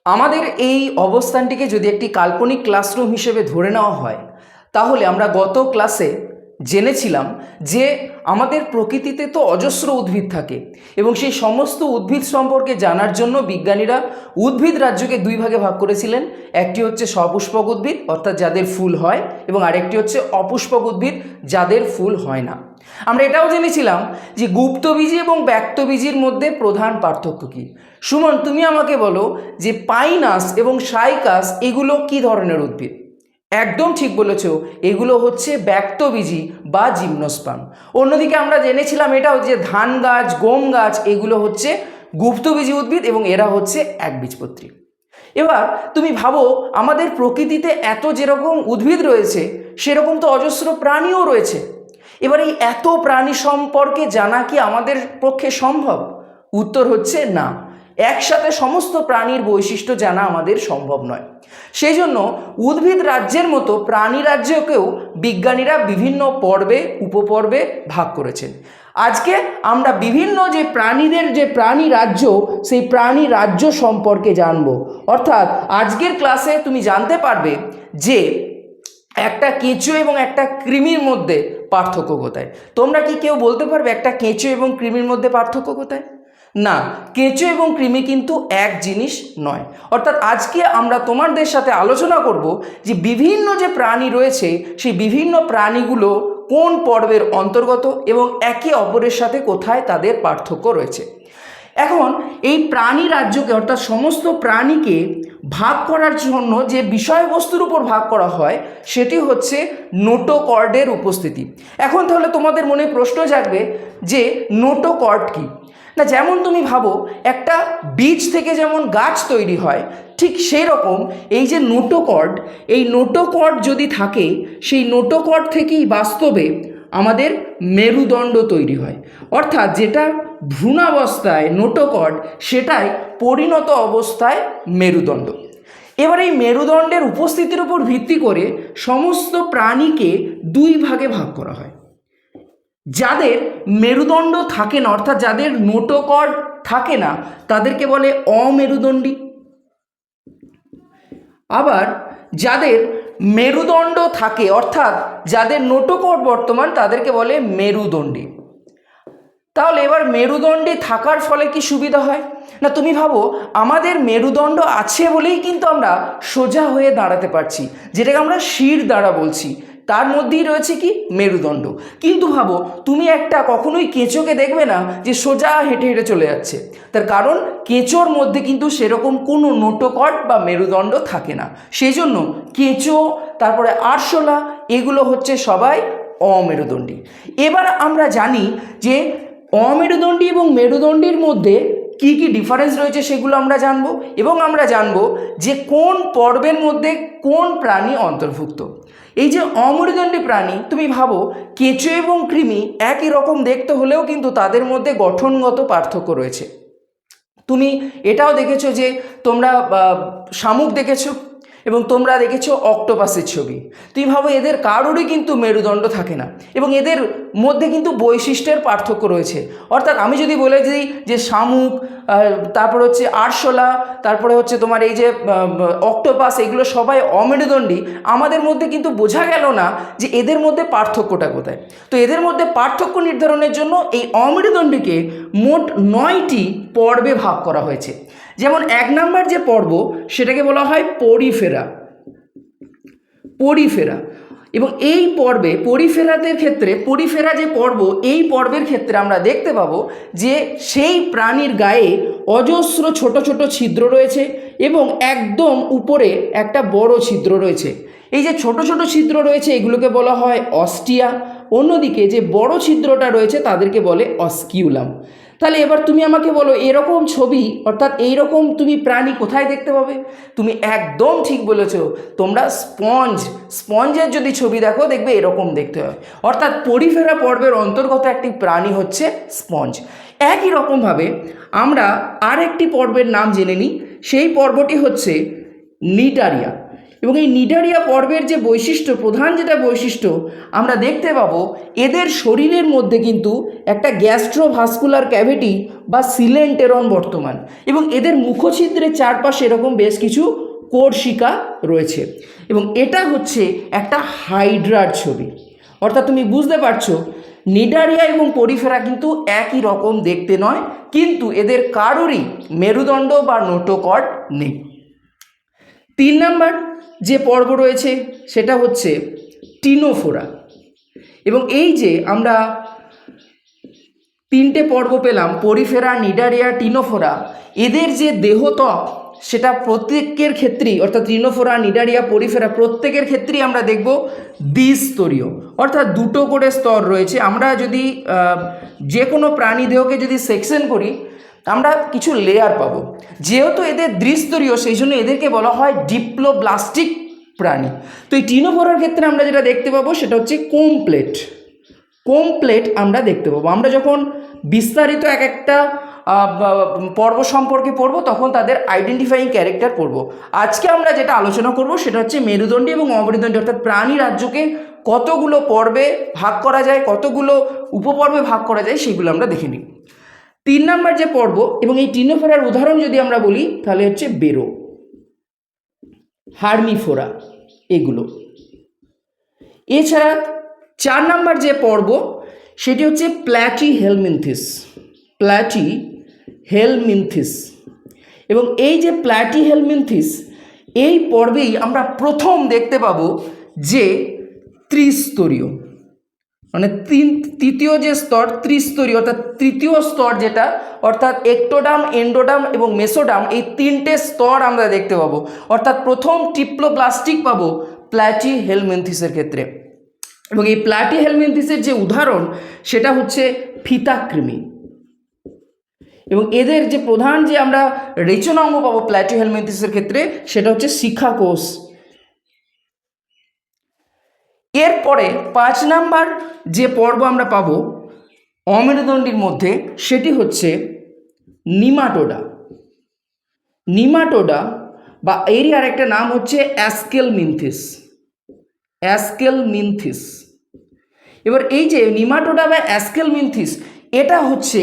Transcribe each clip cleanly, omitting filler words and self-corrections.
আমাদের এই অবস্থানটিকে যদি একটি কাল্পনিক ক্লাসরুম হিসেবে ধরে নেওয়া হয়, তাহলে আমরা গত ক্লাসে জেনেছিলাম যে আমাদের প্রকৃতিতে তো অজস্র উদ্ভিদ থাকে এবং সেই সমস্ত উদ্ভিদ সম্পর্কে জানার জন্য বিজ্ঞানীরা উদ্ভিদ রাজ্যকে দুই ভাগে ভাগ করেছিলেন। একটি হচ্ছে সপুষ্পক উদ্ভিদ, অর্থাৎ যাদের ফুল হয়, এবং আরেকটি হচ্ছে অপুষ্পক উদ্ভিদ, যাদের ফুল হয় না। আমরা এটাও জেনেছিলাম যে গুপ্তবীজি এবং ব্যক্তবীজির মধ্যে প্রধান পার্থক্য কী। সুমন, তুমি আমাকে বলো যে পাইনাস এবং সাইকাস এগুলো কি ধরনের উদ্ভিদ? একদম ঠিক বলেছ, এগুলো হচ্ছে ব্যক্তবীজি বা জিমনোস্পার্ম। অন্যদিকে আমরা জেনেছিলাম এটাও যে ধান গাছ, গম গাছ এগুলো হচ্ছে গুপ্তবীজি উদ্ভিদ এবং এরা হচ্ছে একবীজপত্রী। এবার তুমি ভাবো, আমাদের প্রকৃতিতে এত যেরকম উদ্ভিদ রয়েছে সেরকম তো অজস্র প্রাণীও রয়েছে। এবার এই এত প্রাণী সম্পর্কে জানা কি আমাদের পক্ষে সম্ভব? উত্তর হচ্ছে না। একসাথে সমস্ত প্রাণীর বৈশিষ্ট্য জানা আমাদের সম্ভব নয়। সেই জন্য উদ্ভিদ রাজ্যের মতো প্রাণী রাজ্যকেও বিজ্ঞানীরা বিভিন্ন পর্বে, উপপর্বে ভাগ করেছেন। আজকে আমরা বিভিন্ন যে প্রাণীদের যে প্রাণী রাজ্য, সেই প্রাণী রাজ্য সম্পর্কে জানব। অর্থাৎ আজকের ক্লাসে তুমি জানতে পারবে যে একটা কেঁচো এবং একটা কৃমির মধ্যে পার্থক্য কোথায়। তোমরা কি কেউ বলতে পারবে একটা কেঁচো এবং কৃমির মধ্যে পার্থক্য কোথায়? না, কেঁচো এবং কৃমি কিন্তু এক জিনিস নয়। অর্থাৎ আজকে আমরা তোমাদের সাথে আলোচনা করব যে বিভিন্ন যে প্রাণী রয়েছে সেই বিভিন্ন প্রাণীগুলো কোন পর্বের অন্তর্গত এবং একে অপরের সাথে কোথায় তাদের পার্থক্য রয়েছে। এখন এই প্রাণী রাজ্যকে, অর্থাৎ সমস্ত প্রাণীকে ভাগ করার জন্য যে বিষয়বস্তুর উপর ভাগ করা হয় সেটি হচ্ছে নোটোকর্ডের উপস্থিতি। এখন তাহলে তোমাদের মনে প্রশ্ন জাগবে যে নোটোকর্ড কী? না, যেমন তুমি ভাবো একটা বীজ থেকে যেমন গাছ তৈরি হয়, ঠিক সেই রকম এই যে নোটোকর্ড, এই নোটোকর্ড যদি থাকে, সেই নোটোকর্ড থেকেই বাস্তবে আমাদের মেরুদণ্ড তৈরি হয়। অর্থাৎ যেটা ভ্রূণাবস্থায় নোটোকর্ড, সেটাই পরিণত অবস্থায় মেরুদণ্ড। এবার এই মেরুদণ্ডের উপস্থিতির উপর ভিত্তি করে সমস্ত প্রাণীকে দুই ভাগে ভাগ করা হয়। যাদের মেরুদণ্ড থাকে না, অর্থাৎ যাদের নোটোকর্ড থাকে না, তাদেরকে বলে অমেরুদণ্ডী। আবার যাদের মেরুদণ্ড থাকে, অর্থাৎ যাদের নোটোকর্ড বর্তমান, তাদেরকে বলে মেরুদণ্ডী। তাহলে এবার মেরুদণ্ডী থাকার ফলে কি সুবিধা হয়? না, তুমি ভাবো আমাদের মেরুদণ্ড আছে বলেই কিন্তু আমরা সোজা হয়ে দাঁড়াতে পারছি, যেটাকে আমরা শির দ্বারা বলছি। তার মধ্যেই রয়েছে কি মেরুদণ্ড। কিন্তু ভাবো তুমি একটা কখনোই কেঁচোকে দেখবে না যে সোজা হেঁটে হেঁটে চলে যাচ্ছে। তার কারণ কেঁচোর মধ্যে কিন্তু সেরকম কোনো নোটোকর্ড বা মেরুদণ্ড থাকে না। সেই জন্য কেঁচো, তারপরে আরশোলা, এগুলো হচ্ছে সবাই অমেরুদণ্ডী। এবার আমরা জানি যে অমেরুদণ্ডী এবং মেরুদণ্ডীর মধ্যে কি কি ডিফারেন্স রয়েছে সেগুলো আমরা জানবো, এবং আমরা জানবো যে কোন পর্বের মধ্যে কোন প্রাণী অন্তর্ভুক্ত। এই যে অমেরুদণ্ডী প্রাণী, তুমি ভাবো কেঁচো এবং কৃমি একই রকম দেখতে হলেও কিন্তু তাদের মধ্যে গঠনগত পার্থক্য রয়েছে। তুমি এটাও দেখেছো যে তোমরা শামুক দেখেছো এবং তোমরা দেখেছো অক্টোপাসের ছবি। তুমি ভাবো এদের কারোরই কিন্তু মেরুদণ্ড থাকে না এবং এদের মধ্যে কিন্তু বৈশিষ্ট্যের পার্থক্য রয়েছে। অর্থাৎ আমি যদি বলে দিই যে শামুক, তারপরে হচ্ছে আরশোলা, তারপরে হচ্ছে তোমার এই যে অক্টোপাস, এগুলো সবাই অমেরুদণ্ডী, আমাদের মধ্যে কিন্তু বোঝা গেল না যে এদের মধ্যে পার্থক্যটা কোথায়। তো এদের মধ্যে পার্থক্য নির্ধারণের জন্য এই অমেরুদণ্ডীকে মোট 9টি পর্বে ভাগ করা হয়েছে। যেমন 1 নম্বর যে পর্ব, সেটাকে বলা হয় পরিফেরা। এবং এই পর্বে পরিফেরাদের ক্ষেত্রে, পরিফেরা যে পর্ব, এই পর্বের ক্ষেত্রে আমরা দেখতে পাবো যে সেই প্রাণীর গায়ে অজস্র ছোট ছোট ছিদ্র রয়েছে এবং একদম উপরে একটা বড় ছিদ্র রয়েছে। এই যে ছোট ছোট ছিদ্র রয়েছে এগুলোকে বলা হয় অস্টিয়া। অন্যদিকে যে বড় ছিদ্রটা রয়েছে তাদেরকে বলে অস্কিউলাম। তাহলে এবার তুমি আমাকে বলো এরকম ছবি, অর্থাৎ এইরকম তুমি প্রাণী কোথায় দেখতে পাবে? তুমি একদম ঠিক বলেছো, তোমরা স্পঞ্জের যদি ছবি দেখো দেখবে এরকম দেখতে হয়। অর্থাৎ পরিফেরা পর্বের অন্তর্গত একটি প্রাণী হচ্ছে স্পঞ্জ। একই রকমভাবে আমরা আরেকটি পর্বের নাম জেনে নিই। সেই পর্বটি হচ্ছে নিটারিয়া। এবং এই নিডারিয়া পর্বের যে বৈশিষ্ট্য, প্রধান যেটা বৈশিষ্ট্য আমরা দেখতে পাবো, এদের শরীরের মধ্যে কিন্তু একটা গ্যাস্ট্রোভাস্কুলার ক্যাভিটি বা সিলেন্টেরন বর্তমান, এবং এদের মুখছিদ্রের চারপাশে এরকম বেশ কিছু কোর্সিকা রয়েছে, এবং এটা হচ্ছে একটা হাইড্রার ছবি। অর্থাৎ তুমি বুঝতে পারছো নিডারিয়া এবং পরিফেরা কিন্তু একই রকম দেখতে নয়, কিন্তু এদের কারোরই মেরুদণ্ড বা নোটোকর্ড নেই। 3 নাম্বার যে পর্ব রয়েছে সেটা হচ্ছে টিনোফোরা, এবং এই যে আমরা 3টে পর্ব পেলাম, পরিফেরা, নিডারিয়া, টিনোফোরা, এদের যে দেহত্বক সেটা প্রত্যেকের ক্ষেত্রেই, অর্থাৎ টিনোফোরা, নিডারিয়া, পরিফেরা প্রত্যেকের ক্ষেত্রেই আমরা দেখব দ্বিস্তরীয়, অর্থাৎ দুটো করে স্তর রয়েছে। আমরা যদি যে কোনো প্রাণী দেহকে যদি সেকশন করি আমরা কিছু লেয়ার পাবো। যেহেতু এদের দ্বিস্তরীয় সেই জন্য এদেরকে বলা হয় ডিপ্লোব্লাস্টিক প্রাণী। তো এই টিনোফোরার ক্ষেত্রে আমরা যেটা দেখতে পাবো সেটা হচ্ছে কোমপ্লেট আমরা দেখতে পাবো। আমরা যখন বিস্তারিত এক একটা পর্ব সম্পর্কে পড়বো তখন তাদের আইডেন্টিফাইং ক্যারেক্টার পড়বো। আজকে আমরা যেটা আলোচনা করব সেটা হচ্ছে মেরুদণ্ডী এবং অমেরুদণ্ডী, অর্থাৎ প্রাণী রাজ্যকে কতগুলো পর্বে ভাগ করা যায়, কতগুলো উপপর্বে ভাগ করা যায়, সেগুলো আমরা দেখে নিই। 3 নাম্বার যে পর্ব, এবং এই টিনোফোরার উদাহরণ যদি আমরা বলি তাহলে হচ্ছে বেরো, হার্মিফোরা এগুলো। এছাড়া 4 নাম্বার যে পর্ব সেটি হচ্ছে প্ল্যাটিহেলমিনথিস, এবং এই যে প্ল্যাটিহেলমিনথিস, এই পর্বেই আমরা প্রথম দেখতে পাবো যে ত্রিস্তরীয়, মানে তৃতীয় যে স্তর ত্রিস্তরীয়, অর্থাৎ তৃতীয় স্তর যেটা, অর্থাৎ একটোডাম, এন্ডোডাম এবং মেসোডাম, এই 3টে স্তর আমরা দেখতে পাবো। অর্থাৎ প্রথম ট্রিপ্লোপ্লাস্টিক পাবো প্ল্যাটিহেলমিনথিসের ক্ষেত্রে, এবং এই প্ল্যাটিহেলমিনথিসের যে উদাহরণ সেটা হচ্ছে ফিতাকৃমি, এবং এদের যে প্রধান যে আমরা রেচনাঙ্গ পাবো প্ল্যাটিহেলমিনথিসের ক্ষেত্রে সেটা হচ্ছে শিখাকোষ। এরপরে 5 নাম্বার যে পর্ব আমরা পাবো অমেরুদণ্ডীর মধ্যে সেটি হচ্ছে নিমাটোডা বা এরই আরেকটা নাম হচ্ছে অ্যাস্কেলমিনথিস। এবার এই যে নিমাটোডা বা অ্যাস্কেলমিনথিস, এটা হচ্ছে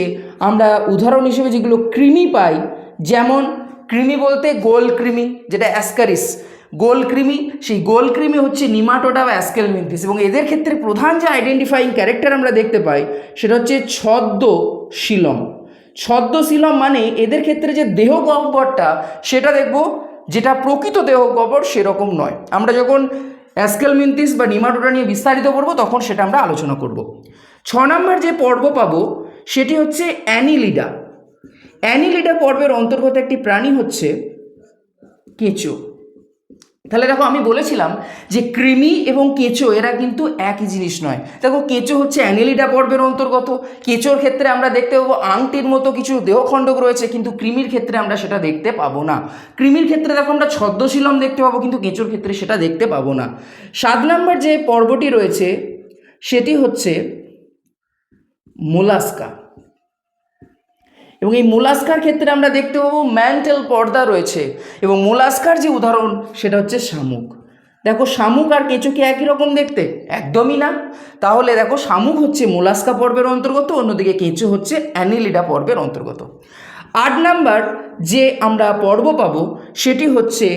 আমরা উদাহরণ হিসেবে যেগুলো কৃমি পাই, যেমন কৃমি বলতে গোল কৃমি, যেটা অ্যাসকারিস গোল কৃমি, সেই গোল কৃমি হচ্ছে নিমাটোডা বা অ্যাস্কেলমিনথিস, এবং এদের ক্ষেত্রে প্রধান যে আইডেন্টিফাইং ক্যারেক্টার আমরা দেখতে পাই সেটা হচ্ছে ছদ্মশীলম, মানে এদের ক্ষেত্রে যে দেহ গহ্বরটা সেটা দেখব যেটা প্রকৃত দেহ গহ্বর সেরকম নয়। আমরা যখন অ্যাস্কেলমিনথিস বা নিমাটোডা নিয়ে বিস্তারিত পড়বো তখন সেটা আমরা আলোচনা করব। 6 নাম্বার যে পর্ব পাবো সেটি হচ্ছে অ্যানিলিডা পর্বের অন্তর্গত একটি প্রাণী হচ্ছে কেঁচো। তাহলে দেখো আমি বলেছিলাম যে কৃমি এবং কেঁচো এরা কিন্তু একই জিনিস নয়। দেখো কেঁচো হচ্ছে অ্যানিলিডা পর্বের অন্তর্গত, কেঁচোর ক্ষেত্রে আমরা দেখতে পাবো আংটির মতো কিছু দেহখণ্ডক রয়েছে, কিন্তু কৃমির ক্ষেত্রে আমরা সেটা দেখতে পাবো না। কৃমির ক্ষেত্রে দেখো আমরা ছদ্মশীলম দেখতে পাবো, কিন্তু কেঁচোর ক্ষেত্রে সেটা দেখতে পাবো না। 7 নাম্বার যে পর্বটি রয়েছে সেটি হচ্ছে মোলাস্কা, এবং এই মোলাস্কার ক্ষেত্রে আমরা দেখতে পাবো ম্যান্টেল পর্দা রয়েছে, এবং মোলাস্কার যে উদাহরণ সেটা হচ্ছে শামুক। দেখো শামুক আর কেঁচো কি একই রকম দেখতে? একদমই না। তাহলে দেখো শামুক হচ্ছে মোলাস্কা পর্বের অন্তর্গত, অন্যদিকে কেঁচো হচ্ছে অ্যানিলিডা পর্বের অন্তর্গত। 8 নাম্বার যে আমরা পর্ব পাবো সেটি হচ্ছে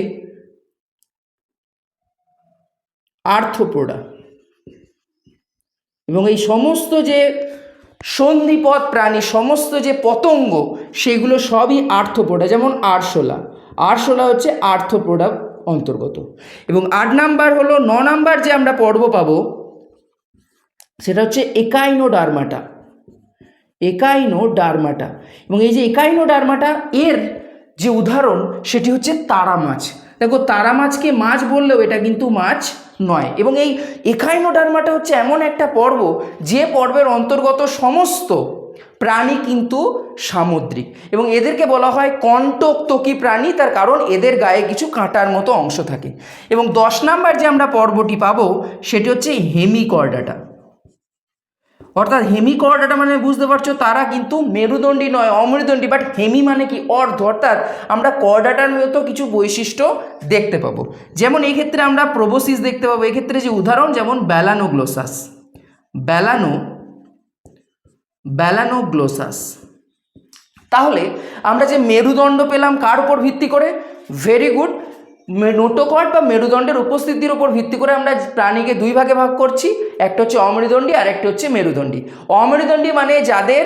আর্থ্রোপোডা, এবং এই সমস্ত যে সন্ধিপদ প্রাণী, সমস্ত যে পতঙ্গ, সেগুলো সবই আর্থ্রোপোডা, যেমন আরশোলা হচ্ছে আর্থ্রোপোডা অন্তর্গত। এবং 8 নাম্বার হলো 9 নাম্বার যে আমরা পর্ব পাবো সেটা হচ্ছে একাইনোডার্মাটা, এবং এই যে একাইনোডার্মাটা এর যে উদাহরণ সেটি হচ্ছে তারা মাছ। দেখো তারা মাছকে মাছ বললেও এটা কিন্তু মাছ নয়, এবং এই একাইনোডার্মাটা হচ্ছে এমন একটা পর্ব যে পর্বের অন্তর্গত সমস্ত প্রাণী কিন্তু সামুদ্রিক, এবং এদেরকে বলা হয় কণ্টকত্বকী প্রাণী, তার কারণ এদের গায়ে কিছু কাঁটার মতো অংশ থাকে। এবং 10 নাম্বার যে আমরা পর্বটি পাবো সেটি হচ্ছে হেমিকর্ডাটা, অর্থাৎ হেমিকর্ডাটা মানে বুঝতে পারছো তারা কিন্তু মেরুদণ্ডী নয়, অমেরুদণ্ডী, বাট হেমি মানে কি অর্ধ, অর্থাৎ আমরা কর্ডাটার মতো কিছু বৈশিষ্ট্য দেখতে পাবো। যেমন এই ক্ষেত্রে আমরা প্রোবোসিস দেখতে পাবো, এক্ষেত্রে যে উদাহরণ যেমন ব্যালানোগ্লোসাস, ব্যালানোগ্লোসাস। তাহলে আমরা যে মেরুদণ্ড পেলাম কার উপর ভিত্তি করে? ভেরি গুড, নোটোকর্ড বা মেরুদণ্ডের উপস্থিতির উপর ভিত্তি করে আমরা প্রাণীকে দুই ভাগে ভাগ করছি, একটা হচ্ছে অমেরুদণ্ডী আর একটা হচ্ছে মেরুদণ্ডী। অমেরুদণ্ডী মানে যাদের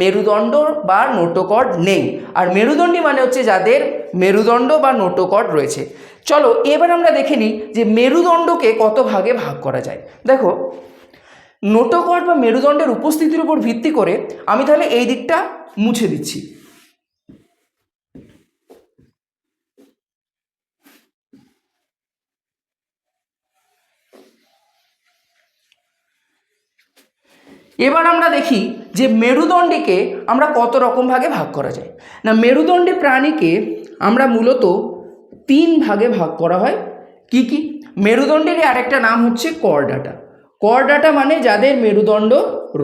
মেরুদণ্ড বা নোটোকর্ড নেই, আর মেরুদণ্ডী মানে হচ্ছে যাদের মেরুদণ্ড বা নোটোকর্ড রয়েছে। চলো এবার আমরা দেখে নিই যে মেরুদণ্ডকে কত ভাগে ভাগ করা যায়। দেখো, নোটোকর্ড বা মেরুদণ্ডের উপস্থিতির উপর ভিত্তি করে আমি তাহলে এই দিকটা মুছে দিচ্ছি। এবার আমরা দেখি যে মেরুদণ্ডীকে আমরা কত রকম ভাগে ভাগ করা যায়। না, মেরুদণ্ডী প্রাণীকে আমরা মূলত 3 ভাগে ভাগ করা হয়। কি কি? মেরুদণ্ডেরই আরেকটা নাম হচ্ছে কর্ডাটা। কর্ডাটা মানে যাদের মেরুদণ্ড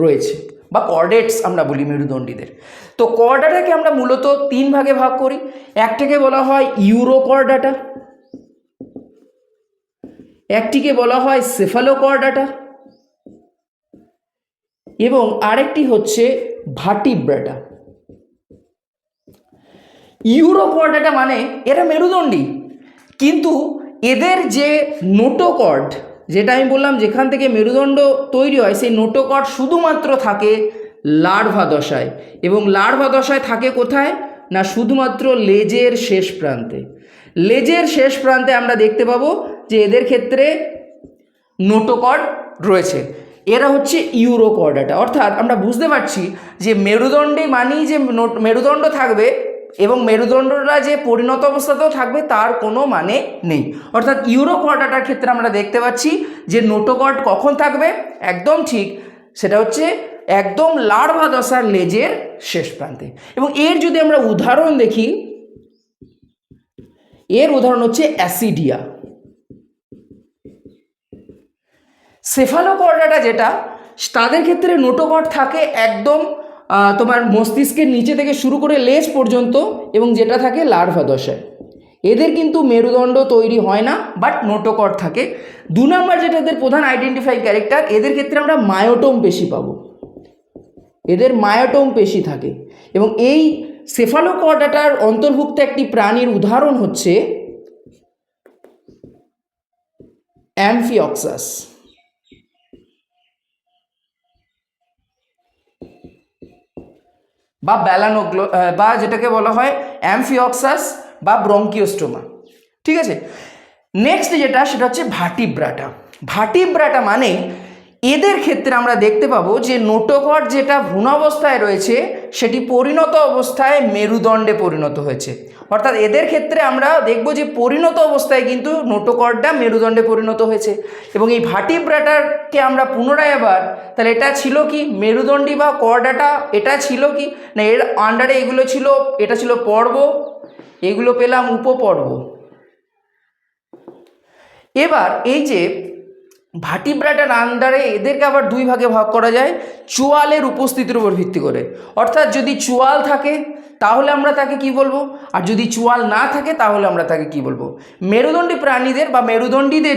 রয়েছে, বা কর্ডেটস আমরা বলি মেরুদণ্ডীদের। তো কর্ডাটাকে আমরা মূলত 3 ভাগে ভাগ করি। একটাকে বলা হয় ইউরোকর্ডাটা, একটিকে বলা হয় সেফালোকর্ডাটা, এবং আরেকটি হচ্ছে ভার্টিব্রাটা। ইউরোকর্ডাটা মানে এরা মেরুদণ্ডী, কিন্তু এদের যে নোটোকর্ড, যেটা আমি বললাম যেখান থেকে মেরুদণ্ড তৈরি হয়, সেই নোটোকর্ড শুধুমাত্র থাকে লার্ভা দশায়। এবং লার্ভা দশায় থাকে কোথায়? না, শুধুমাত্র লেজের শেষ প্রান্তে। লেজের শেষ প্রান্তে আমরা দেখতে পাবো যে এদের ক্ষেত্রে নোটোকর্ড রয়েছে। এরা হচ্ছে ইউরোকর্ডাটা। অর্থাৎ আমরা বুঝতে পারছি যে মেরুদণ্ডে মানেই যে মেরুদণ্ড থাকবে এবং মেরুদণ্ডটা যে পরিণত অবস্থাতেও থাকবে তার কোনো মানে নেই। অর্থাৎ ইউরোকর্ডাটার ক্ষেত্রে আমরা দেখতে পাচ্ছি যে নোটোকর্ড কখন থাকবে? একদম ঠিক, সেটা হচ্ছে একদম লার্ভা দশার লেজের শেষ প্রান্তে। এবং এর যদি আমরা উদাহরণ দেখি, এর উদাহরণ হচ্ছে অ্যাসিডিয়া। সেফালোকর্ডাটা যেটা, তাদের ক্ষেত্রে নোটোকর্ড থাকে একদম তোমার মস্তিষ্কের নিচে থেকে শুরু করে লেজ পর্যন্ত, এবং যেটা থাকে লার্ভা দশায়। এদের কিন্তু মেরুদণ্ড তৈরি হয় না, বাট নোটোকর্ড থাকে। 2 নম্বর যেটা এদের প্রধান আইডেন্টিফাই ক্যারেক্টার, এদের ক্ষেত্রে আমরা মায়োটোম পেশি পাবো। এদের মায়োটোম পেশি থাকে। এবং এই সেফালোকর্ডাটার অন্তর্ভুক্ত একটি প্রাণীর উদাহরণ হচ্ছে অ্যামফিঅক্সাস বা বা যেটাকে বলা হয় অ্যামফিঅক্সাস বা ব্রঙ্কিওস্টোমা। ঠিক আছে, নেক্সট যেটা, সেটা হচ্ছে ভার্টিব্রাটা। ভার্টিব্রাটা মানে এদের ক্ষেত্রে আমরা দেখতে পাবো যে নোটোকর্ড যেটা ভ্রূণাবস্থায় রয়েছে সেটি পরিণত অবস্থায় মেরুদণ্ডে পরিণত হয়েছে। অর্থাৎ এদের ক্ষেত্রে আমরা দেখব যে পরিণত অবস্থায় কিন্তু নোটোকর্ডটা মেরুদণ্ডে পরিণত হয়েছে। এবং এই ভার্টিব্রাটাকে আমরা পুনরায় আবার, তাহলে এটা ছিল কি মেরুদণ্ডী বা কর্ডাটা, এটা ছিল কি না এর আন্ডারে এগুলো ছিল, এটা ছিল পর্ব, এগুলো পেলাম উপপর্ব। এবার এই যে ভার্টিব্রাটার আন্ডারে এদেরকে আবার 2 ভাগে ভাগ করা যায় চোয়ালের উপস্থিতির উপর ভিত্তি করে। অর্থাৎ যদি চোয়াল থাকে তাহলে আমরা তাকে কি বলবো, আর যদি চোয়াল না থাকে তাহলে আমরা তাকে কি বলবো? মেরুদণ্ডী প্রাণীদের বা মেরুদণ্ডীদের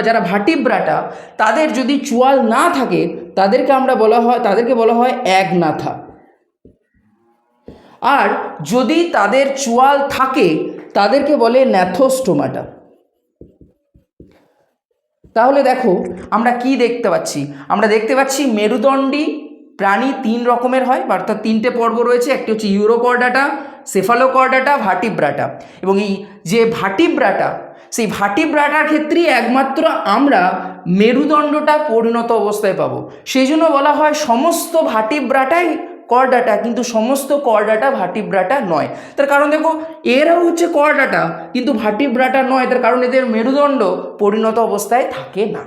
যারা ভার্টিব্রাটা, তাদের যদি চোয়াল না থাকে তাদেরকে বলা হয় একনাথা। আর যদি তাদের চোয়াল থাকে তাদেরকে বলে ন্যাথোস্টোমাটা। তাহলে দেখো আমরা কি দেখতে পাচ্ছি? আমরা দেখতে পাচ্ছি মেরুদণ্ডী প্রাণী 3 রকমের হয়, অর্থাৎ 3টে পর্ব রয়েছে। একটি হচ্ছে ইউরোকর্ডাটা, সেফালোকর্ডাটা, ভার্টিব্রাটা। এবং এই যে ভার্টিব্রাটা, সেই ভার্টিব্রাটার ক্ষেত্রেই একমাত্র আমরা মেরুদণ্ডটা পরিণত অবস্থায় পাবো। সেই জন্য বলা হয় সমস্ত ভার্টিব্রাটাই কর্ডাটা, কিন্তু সমস্ত কর্ডাটা ভার্টিব্রাটা নয়। তার কারণ দেখো, এরাও হচ্ছে কর্ডাটা কিন্তু ভার্টিব্রাটা নয়, তার কারণ এদের মেরুদণ্ড পরিণত অবস্থায় থাকে না।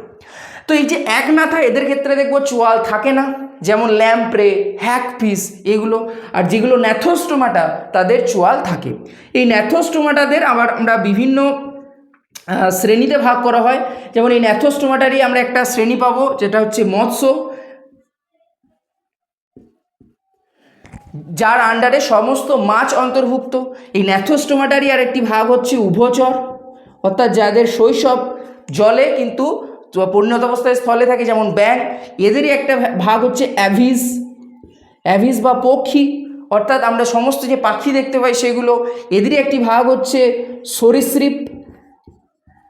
তো এই যে একনাথা, এদের ক্ষেত্রে দেখবো চোয়াল থাকে না, যেমন ল্যাম্প্রে, হ্যাগফিশ এগুলো। আর যেগুলো ন্যাথোস্টোমাটা, তাদের চোয়াল থাকে। এই ন্যাথোস্টোমাটাদের আবার আমরা বিভিন্ন শ্রেণীতে ভাগ করা হয়। যেমন এই ন্যাথোস্টোমাটারই আমরা একটা শ্রেণী পাবো যেটা হচ্ছে মৎস্য, যার আন্ডারে সমস্ত মাছ অন্তর্ভুক্ত। এই ন্যাথোস্টোমাটারই আর একটি ভাগ হচ্ছে উভচর, অর্থাৎ যাদের শৈশব জলে কিন্তু পরিণত অবস্থায় স্থলে থাকে, যেমন ব্যাঙ। এদেরই একটা ভাগ হচ্ছে অ্যাভিস, অ্যাভিস বা পক্ষী, অর্থাৎ আমরা সমস্ত যে পাখি দেখতে পাই সেগুলো। এদেরই একটি ভাগ হচ্ছে সরীসৃপ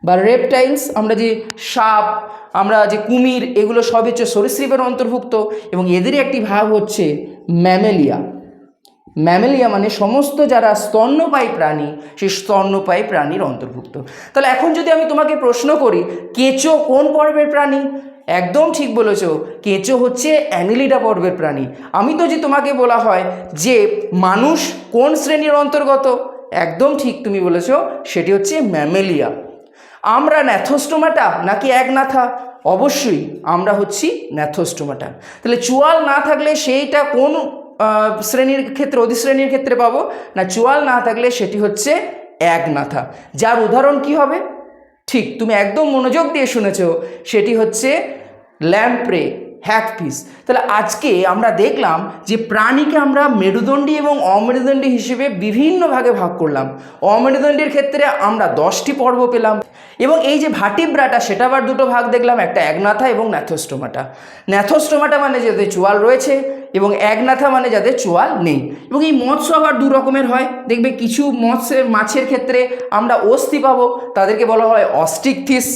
বা রেপটাইলস, আমরা যে সাপ, আমরা যে কুমির, এগুলো সব হচ্ছে সরীসৃপের অন্তর্ভুক্ত। এবং এদেরই একটি ভাগ হচ্ছে ম্যামেলিয়া। ম্যামেলিয়া মানে সমস্ত যারা স্তন্যপায়ী প্রাণী, সেই স্তন্যপায়ী প্রাণীর অন্তর্ভুক্ত। তাহলে এখন যদি আমি তোমাকে প্রশ্ন করি, কেঁচো কোন পর্বের প্রাণী? একদম ঠিক বলেছ, কেঁচো হচ্ছে অ্যানিলিডা পর্বের প্রাণী। আমি তো যে তোমাকে বলা হয় যে মানুষ কোন শ্রেণীর অন্তর্গত, একদম ঠিক তুমি বলেছ, সেটি হচ্ছে ম্যামেলিয়া। আমরা ন্যাথোস্টোমাটা নাকি একনাথা? অবশ্যই আমরা হচ্ছি ন্যাথোস্টোমাটা। তাহলে চোয়াল না থাকলে সেইটা কোন শ্রেণীর ক্ষেত্রে, অধিশ্রেণীর ক্ষেত্রে পাবো না? চোয়াল না থাকলে সেটি হচ্ছে একনাথা। যার উদাহরণ কি হবে? ঠিক, তুমি একদম মনোযোগ দিয়ে শুনেছ, সেটি হচ্ছে ল্যাম্প্রে, হ্যাগফিশ। তাহলে আজকে আমরা দেখলাম যে প্রাণীকে আমরা মেরুদণ্ডী এবং অমেরুদণ্ডী হিসেবে বিভিন্ন ভাগে ভাগ করলাম। অমেরুদণ্ডীর ক্ষেত্রে আমরা 10টি পর্ব পেলাম, এবং এই যে ভার্টিব্রাটা সেটা আবার দুটো ভাগ দেখলাম, একটা একনাথা এবং ন্যাথোস্টোমাটা। ন্যাথোস্টোমাটা মানে যাদের চোয়াল রয়েছে, এবং একনাথা মানে যাদের চোয়াল নেই। এবং এই মৎস্য আবার দু রকমের হয়, দেখবে কিছু মাছের ক্ষেত্রে আমরা অস্থি পাবো, তাদেরকে বলা হয় অস্টিকথিস,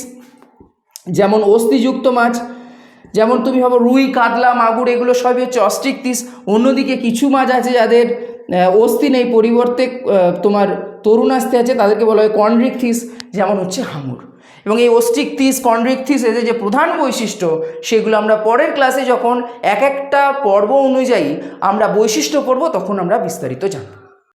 যেমন অস্থিযুক্ত মাছ, যেমন তুমি ভাবো রুই, কাতলা, মাগুর, এগুলো সবই হচ্ছে অস্টিকথিস। অন্যদিকে কিছু মাছ আছে যাদের অস্থি নেই, পরিবর্তে তোমার তরুণাস্থি আছে, তাদেরকে বলা হয় কন্ড্রিকথিস, যেমন হচ্ছে হাঙর। এবং এই অস্টিকথিস, কন্ড্রিকথিস, এদের যে প্রধান বৈশিষ্ট্য সেগুলো আমরা পরের ক্লাসে যখন এক একটা পর্ব অনুযায়ী আমরা বৈশিষ্ট্য পড়ব তখন আমরা বিস্তারিত জানব।